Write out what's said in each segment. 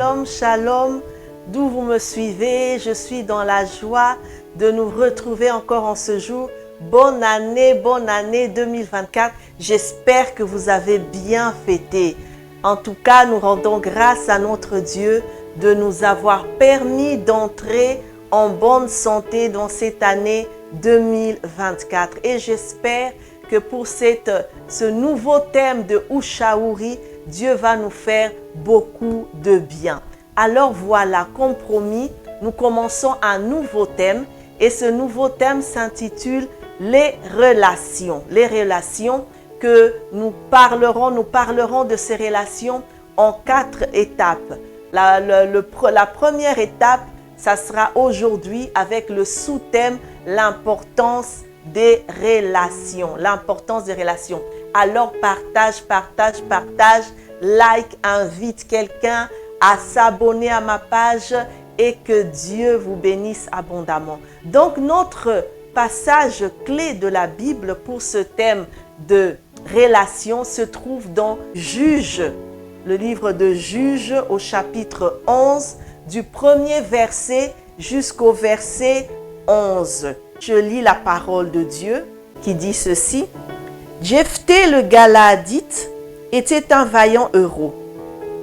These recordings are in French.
Shalom, shalom, d'où vous me suivez, je suis dans la joie de nous retrouver encore en ce jour. Bonne année 2024. J'espère que vous avez bien fêté. En tout cas, nous rendons grâce à notre Dieu de nous avoir permis d'entrer en bonne santé dans cette année 2024. Et j'espère que pour ce nouveau thème de Ushaouri, Dieu va nous faire beaucoup de bien. Alors voilà, comme promis, nous commençons un nouveau thème et ce nouveau thème s'intitule les relations. Les relations que nous parlerons de ces relations en 4 étapes. La première étape, ça sera aujourd'hui avec le sous-thème l'importance des relations. L'importance des relations. Alors partage, like, invite quelqu'un à s'abonner à ma page et que Dieu vous bénisse abondamment. Donc notre passage clé de la Bible pour ce thème de relations se trouve dans Juges, le livre de Juges au chapitre 11, du premier verset jusqu'au verset 11. Je lis la parole de Dieu qui dit ceci. Jephthé le Galaadite était un vaillant héros.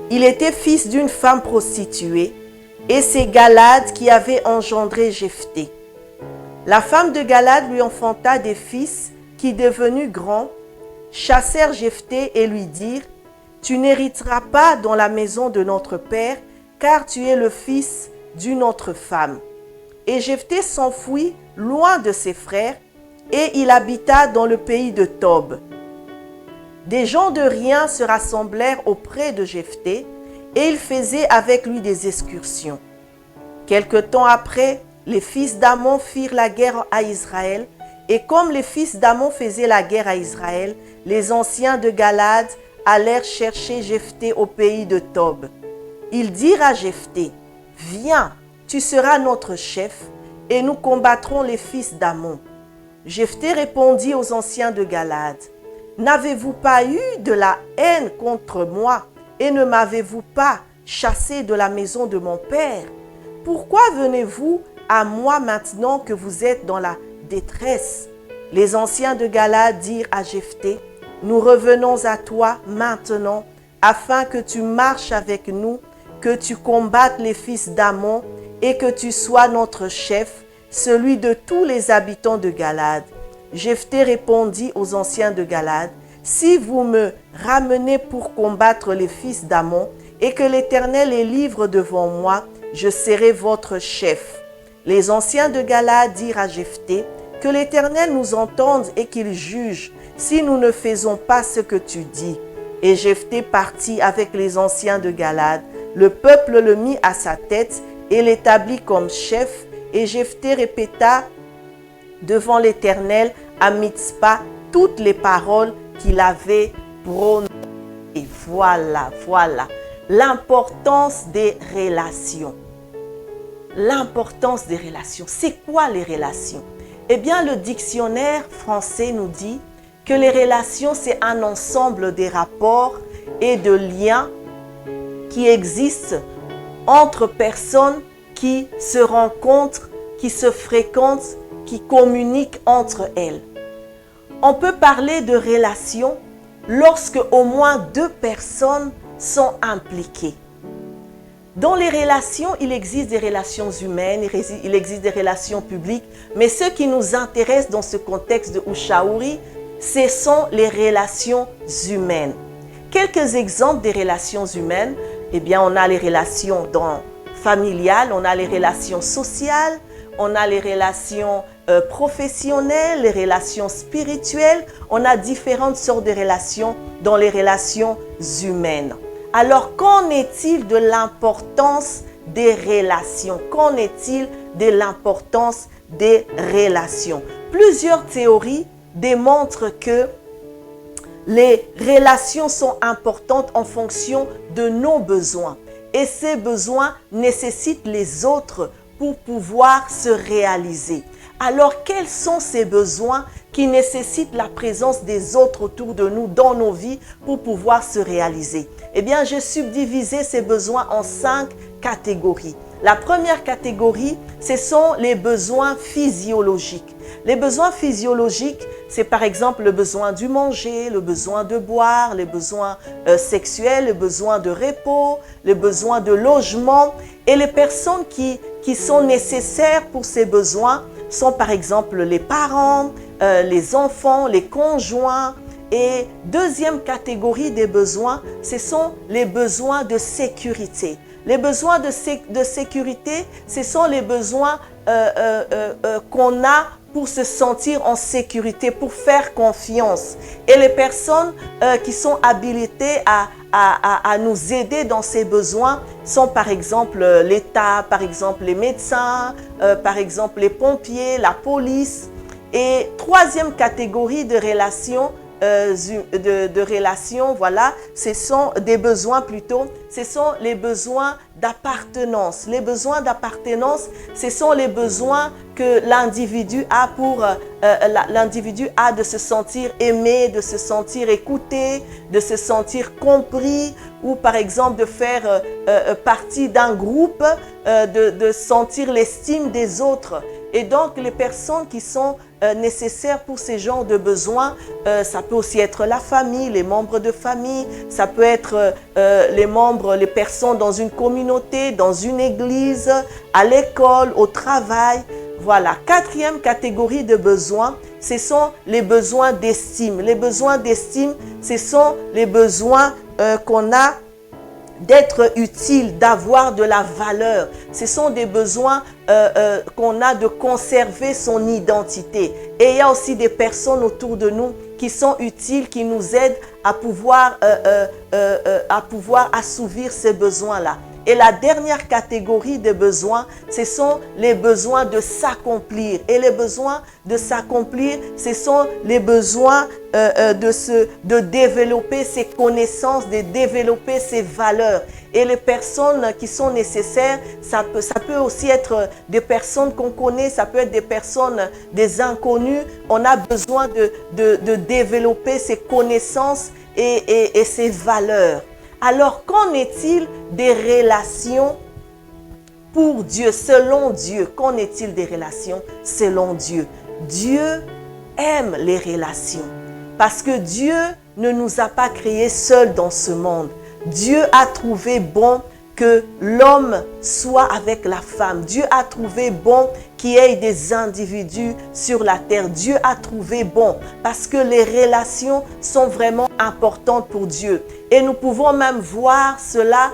Il était fils d'une femme prostituée et c'est Galad qui avait engendré Jephthé. La femme de Galad lui enfanta des fils qui, devenus grands, chassèrent Jephthé et lui dirent « Tu n'hériteras pas dans la maison de notre père, car tu es le fils d'une autre femme. » Et Jephthé s'enfuit loin de ses frères et il habita dans le pays de Tob. Des gens de rien se rassemblèrent auprès de Jephthé et ils faisaient avec lui des excursions. Quelque temps après, les fils d'Ammon firent la guerre à Israël et comme les fils d'Ammon faisaient la guerre à Israël, les anciens de Galad allèrent chercher Jephthé au pays de Tob. Ils dirent à Jephthé, « Viens, tu seras notre chef et nous combattrons les fils d'Ammon. » Jephthé répondit aux anciens de Galad, « N'avez-vous pas eu de la haine contre moi et ne m'avez-vous pas chassé de la maison de mon père? Pourquoi venez-vous à moi maintenant que vous êtes dans la détresse? » Les anciens de Galad dirent à Jephthé, « Nous revenons à toi maintenant afin que tu marches avec nous, que tu combattes les fils d'Ammon et que tu sois notre chef, celui de tous les habitants de Galad. » Jephthé répondit aux anciens de Galad, « Si vous me ramenez pour combattre les fils d'Ammon et que l'Éternel les livre devant moi, je serai votre chef. » Les anciens de Galad dirent à Jephthé, « Que l'Éternel nous entende et qu'il juge si nous ne faisons pas ce que tu dis. » Et Jephthé partit avec les anciens de Galad. Le peuple le mit à sa tête et l'établit comme chef. Et Jephthé répéta devant l'Éternel à Mitzpah toutes les paroles qu'il avait prononcées. Et voilà, l'importance des relations. L'importance des relations. C'est quoi les relations? Eh bien, le dictionnaire français nous dit que les relations, c'est un ensemble des rapports et de liens qui existent entre personnes qui se rencontrent, qui se fréquentent, qui communiquent entre elles. On peut parler de relations lorsque au moins 2 personnes sont impliquées. Dans les relations, il existe des relations humaines, il existe des relations publiques, mais ce qui nous intéresse dans ce contexte de Ushaouri, ce sont les relations humaines. Quelques exemples des relations humaines, eh bien, on a les relations familiales, on a les relations sociales, on a les relations professionnelles, les relations spirituelles, on a différentes sortes de relations dans les relations humaines. Alors, qu'en est-il de l'importance des relations? Qu'en est-il de l'importance des relations? Plusieurs théories démontrent que les relations sont importantes en fonction de nos besoins. Et ces besoins nécessitent les autres pour pouvoir se réaliser. alors quels sont ces besoins qui nécessitent la présence des autres autour de nous dans nos vies pour pouvoir se réaliser? Eh bien, j'ai subdivisé ces besoins en 5 catégories. La première catégorie, ce sont les besoins physiologiques. Les besoins physiologiques, c'est par exemple le besoin du manger, le besoin de boire, les besoins sexuels, le besoin de repos, le besoin de logement. Et les personnes qui sont nécessaires pour ces besoins sont par exemple les parents, les enfants, les conjoints. Et deuxième catégorie des besoins, ce sont les besoins de sécurité. Les besoins de sécurité, ce sont les besoins qu'on a pour se sentir en sécurité, pour faire confiance. Et les personnes qui sont habilitées à nous aider dans ces besoins sont par exemple l'État, par exemple les médecins, par exemple les pompiers, la police. Et troisième catégorie de relations, voilà, ce sont des besoins plutôt, ce sont les besoins d'appartenance. Les besoins d'appartenance, ce sont les besoins que l'individu a l'individu a de se sentir aimé, de se sentir écouté, de se sentir compris, ou par exemple de faire partie d'un groupe, de sentir l'estime des autres. Et donc les personnes qui sont nécessaires pour ces genres de besoins, ça peut aussi être la famille, les membres de famille, ça peut être les personnes dans une communauté, dans une église, à l'école, au travail. Voilà, quatrième catégorie de besoins, ce sont les besoins d'estime. Les besoins d'estime, ce sont les besoins qu'on a d'être utile, d'avoir de la valeur. Ce sont des besoins qu'on a de conserver son identité. Et il y a aussi des personnes autour de nous qui sont utiles, qui nous aident à pouvoir assouvir ces besoins-là. Et la dernière catégorie de besoins, ce sont les besoins de s'accomplir. Et les besoins de s'accomplir, ce sont les besoins de développer ses connaissances, de développer ses valeurs. Et les personnes qui sont nécessaires, ça peut aussi être des personnes qu'on connaît, ça peut être des personnes, des inconnus. On a besoin de développer ses connaissances et ses valeurs. Alors, qu'en est-il des relations pour Dieu, selon Dieu? Qu'en est-il des relations selon Dieu? Dieu aime les relations parce que Dieu ne nous a pas créés seuls dans ce monde. Dieu a trouvé bon que l'homme soit avec la femme. Dieu a trouvé bon qu'il y ait des individus sur la terre. Dieu a trouvé bon parce que les relations sont vraiment importantes pour Dieu. Et nous pouvons même voir cela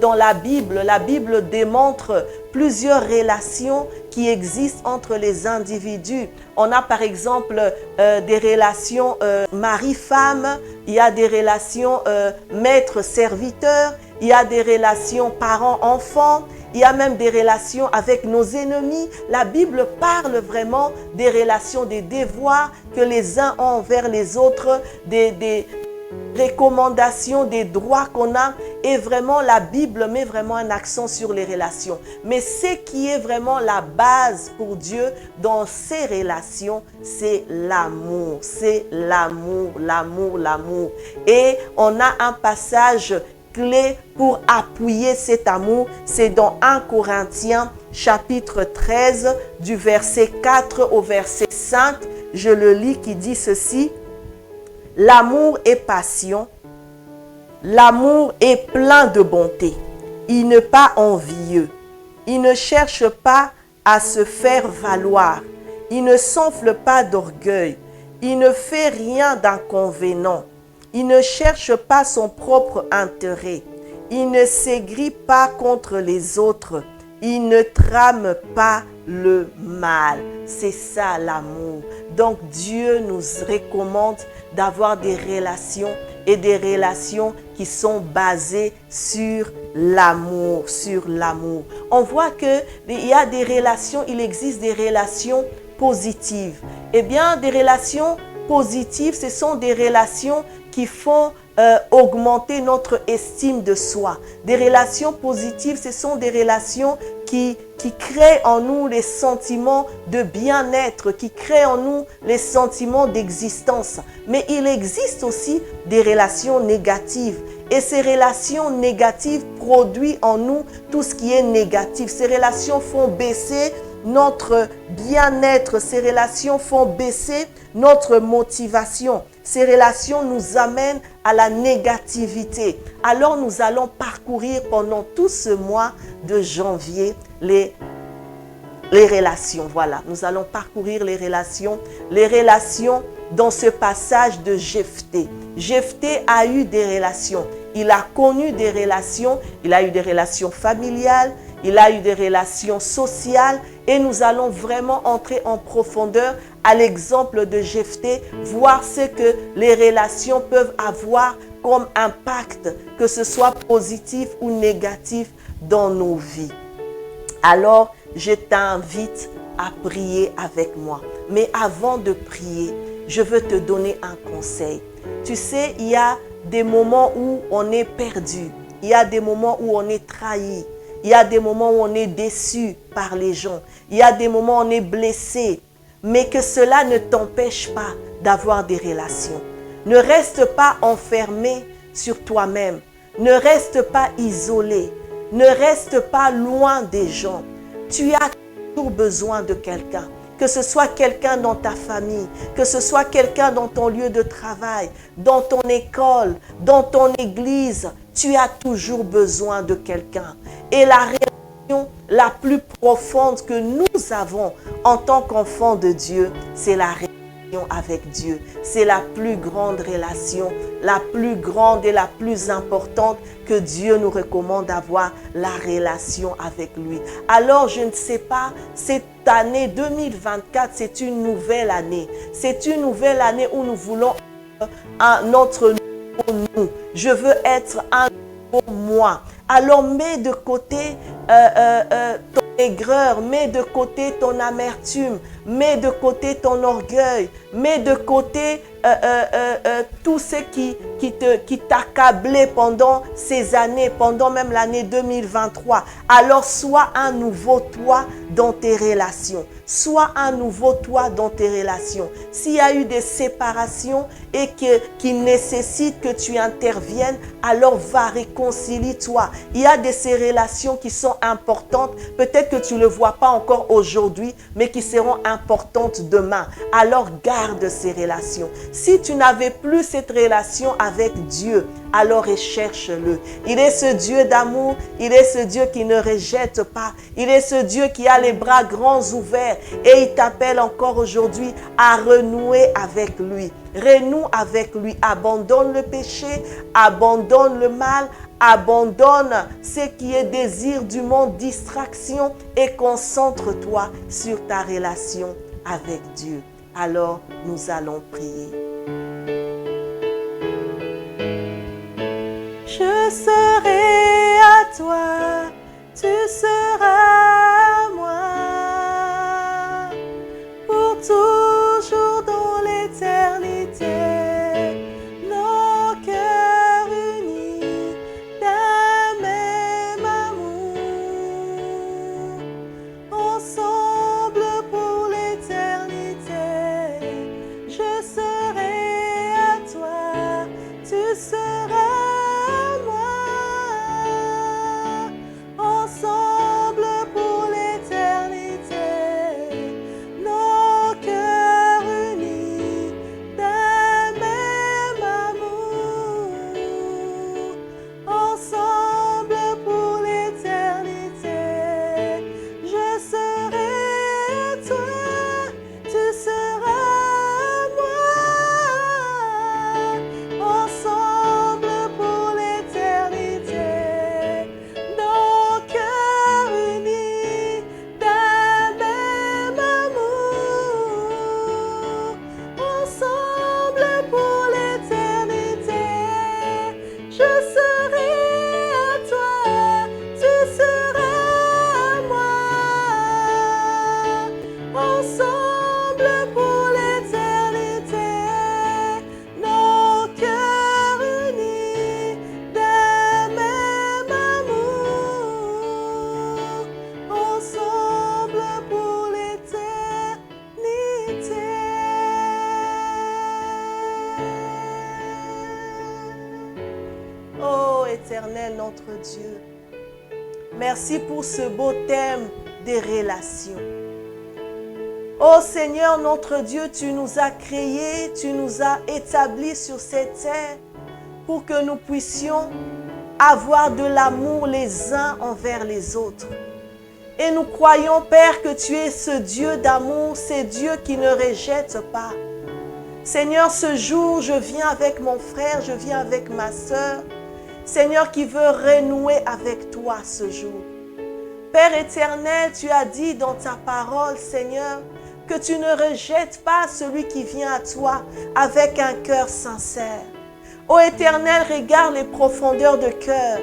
dans la Bible. La Bible démontre plusieurs relations qui existent entre les individus. On a par exemple des relations mari-femme, il y a des relations maître-serviteur, il y a des relations parents-enfants, il y a même des relations avec nos ennemis. La Bible parle vraiment des relations, des devoirs que les uns ont envers les autres, des recommandations, des droits qu'on a. Et vraiment, la Bible met vraiment un accent sur les relations. Mais ce qui est vraiment la base pour Dieu dans ces relations, c'est l'amour. C'est l'amour, l'amour, l'amour. Et on a un passage clé pour appuyer cet amour. C'est dans 1 Corinthiens chapitre 13 du verset 4 au verset 5. Je le lis qui dit ceci. L'amour est passion, l'amour est plein de bonté, il n'est pas envieux, il ne cherche pas à se faire valoir, il ne s'enfle pas d'orgueil, il ne fait rien d'inconvénient, il ne cherche pas son propre intérêt, il ne s'aigrit pas contre les autres, il ne trame pas le mal. C'est ça l'amour. Donc Dieu nous recommande d'avoir des relations et des relations qui sont basées sur l'amour, sur l'amour. On voit qu'il y a des relations, il existe des relations positives. Eh bien, des relations positives, ce sont des relations qui font augmenter notre estime de soi. Des relations positives, ce sont des relations qui crée en nous les sentiments de bien-être, qui crée en nous les sentiments d'existence. Mais il existe aussi des relations négatives. Et ces relations négatives produisent en nous tout ce qui est négatif. Ces relations font baisser notre bien-être. Ces relations font baisser notre motivation. Ces relations nous amènent à la négativité. Alors nous allons parcourir pendant tout ce mois de janvier les relations. Voilà, nous allons parcourir les relations dans ce passage de Jephthé. Jephthé a eu des relations. Il a connu des relations. Il a eu des relations familiales. Il a eu des relations sociales. Et nous allons vraiment entrer en profondeur à l'exemple de Jephthé, voir ce que les relations peuvent avoir comme impact, que ce soit positif ou négatif dans nos vies. Alors, je t'invite à prier avec moi. Mais avant de prier, je veux te donner un conseil. Tu sais, il y a des moments où on est perdu. Il y a des moments où on est trahi. Il y a des moments où on est déçu par les gens. Il y a des moments où on est blessé. Mais que cela ne t'empêche pas d'avoir des relations. Ne reste pas enfermé sur toi-même. Ne reste pas isolé. Ne reste pas loin des gens. Tu as toujours besoin de quelqu'un. Que ce soit quelqu'un dans ta famille, que ce soit quelqu'un dans ton lieu de travail, dans ton école, dans ton église, tu as toujours besoin de quelqu'un. Et la relation la plus profonde que nous avons en tant qu'enfants de Dieu, c'est la relation avec Dieu. C'est la plus grande relation, la plus grande et la plus importante que Dieu nous recommande d'avoir, la relation avec lui. Alors, je ne sais pas, cette année 2024, c'est une nouvelle année. C'est une nouvelle année où nous voulons un autre nouveau nous. Je veux être un nouveau moi. Alors, mets de côté ton aigreur, mets de côté ton amertume, mets de côté ton orgueil, mets de côté tout ce qui t'accablait pendant ces années, pendant même l'année 2023. Alors, sois un nouveau toi dans tes relations. Sois un nouveau toi dans tes relations. S'il y a eu des séparations et qui nécessitent que tu interviennes, alors va, réconcilie-toi. Il y a ces relations qui sont importantes. Peut-être que tu ne le vois pas encore aujourd'hui, mais qui seront importantes demain. Alors garde ces relations. Si tu n'avais plus cette relation avec Dieu, alors recherche-le. Il est ce Dieu d'amour, il est ce Dieu qui ne rejette pas, il est ce Dieu qui a les bras grands ouverts et il t'appelle encore aujourd'hui à renouer avec lui. Renoue avec lui, abandonne le péché, abandonne le mal, abandonne ce qui est désir du monde, distraction et concentre-toi sur ta relation avec Dieu. Alors, nous allons prier. Je serai à toi, tu seras à moi, pour toujours dans l'éternité. Nos cœurs unis d'un même amour, ensemble pour l'éternité. Je serai à toi, tu seras à moi, ensemble pour l'éternité. Nos cœurs unis d'un même amour, ensemble pour l'éternité. Je serai à toi, tu seras à moi, ensemble pour l'éternité. Nos cœurs unis d'un même amour, ensemble pour l'éternité. Je serai à toi, tu seras à moi, ensemble pour l'éternité. Nos cœurs unis d'un même amour, éternel, notre Dieu. Merci pour ce beau thème des relations. Oh Seigneur, notre Dieu, tu nous as créés, tu nous as établis sur cette terre pour que nous puissions avoir de l'amour les uns envers les autres. Et nous croyons, Père, que tu es ce Dieu d'amour, c'est Dieu qui ne rejette pas. Seigneur, ce jour, je viens avec mon frère, je viens avec ma sœur, Seigneur, qui veut renouer avec toi ce jour. Père éternel, tu as dit dans ta parole, Seigneur, que tu ne rejettes pas celui qui vient à toi avec un cœur sincère. Ô Éternel, regarde les profondeurs de cœur.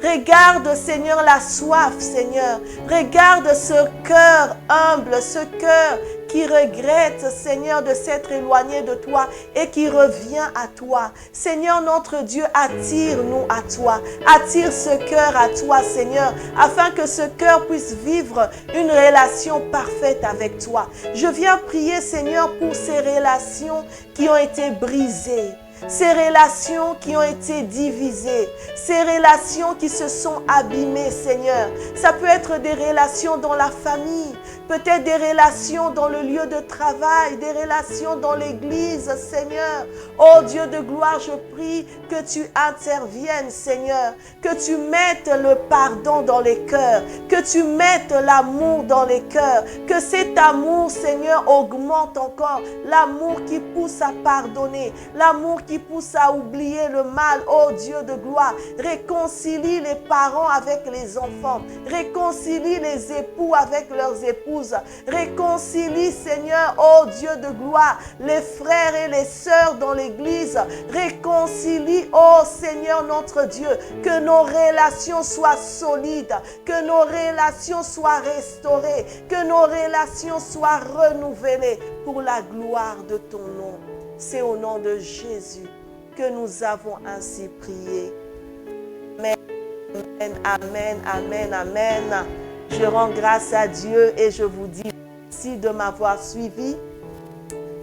Regarde, Seigneur, la soif, Seigneur. Regarde ce cœur humble, ce cœur qui regrette, Seigneur, de s'être éloigné de toi et qui revient à toi. Seigneur, notre Dieu, attire-nous à toi. Attire ce cœur à toi, Seigneur, afin que ce cœur puisse vivre une relation parfaite avec toi. Je viens prier, Seigneur, pour ces relations qui ont été brisées. Ces relations qui ont été divisées, ces relations qui se sont abîmées, Seigneur. Ça peut être des relations dans la famille, peut-être des relations dans le lieu de travail, des relations dans l'église, Seigneur. Oh Dieu de gloire, je prie que tu interviennes, Seigneur, que tu mettes le pardon dans les cœurs, que tu mettes l'amour dans les cœurs, que cet amour, Seigneur, augmente encore, l'amour qui pousse à pardonner, l'amour qui pousse à oublier le mal. Oh Dieu de gloire, réconcilie les parents avec les enfants, réconcilie les époux avec leurs épouses, réconcilie, Seigneur, oh Dieu de gloire, les frères et les sœurs dans l'église, réconcilie, oh Seigneur notre Dieu, que nos relations soient solides, que nos relations soient restaurées, que nos relations soient renouvelées pour la gloire de ton nom. C'est au nom de Jésus que nous avons ainsi prié. Amen, amen, amen, amen. Je rends grâce à Dieu et je vous dis merci de m'avoir suivi.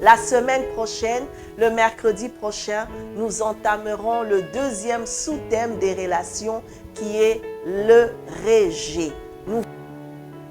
La semaine prochaine, le mercredi prochain, nous entamerons le deuxième sous-thème des relations qui est le rejet.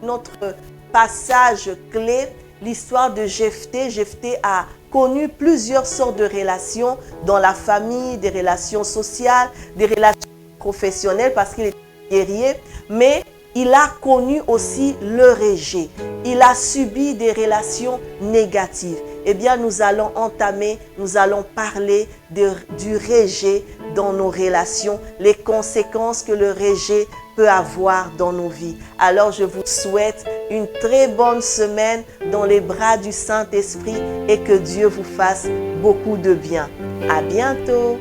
Notre passage clé, l'histoire de Jephthé. Jephthé a connu plusieurs sortes de relations dans la famille, des relations sociales, des relations professionnelles parce qu'il était guerrier, mais il a connu aussi le rejet. Il a subi des relations négatives. Eh bien, nous allons entamer, nous allons parler du rejet dans nos relations, les conséquences que le rejet peut avoir dans nos vies. Alors, je vous souhaite une très bonne semaine dans les bras du Saint-Esprit et que Dieu vous fasse beaucoup de bien. À bientôt!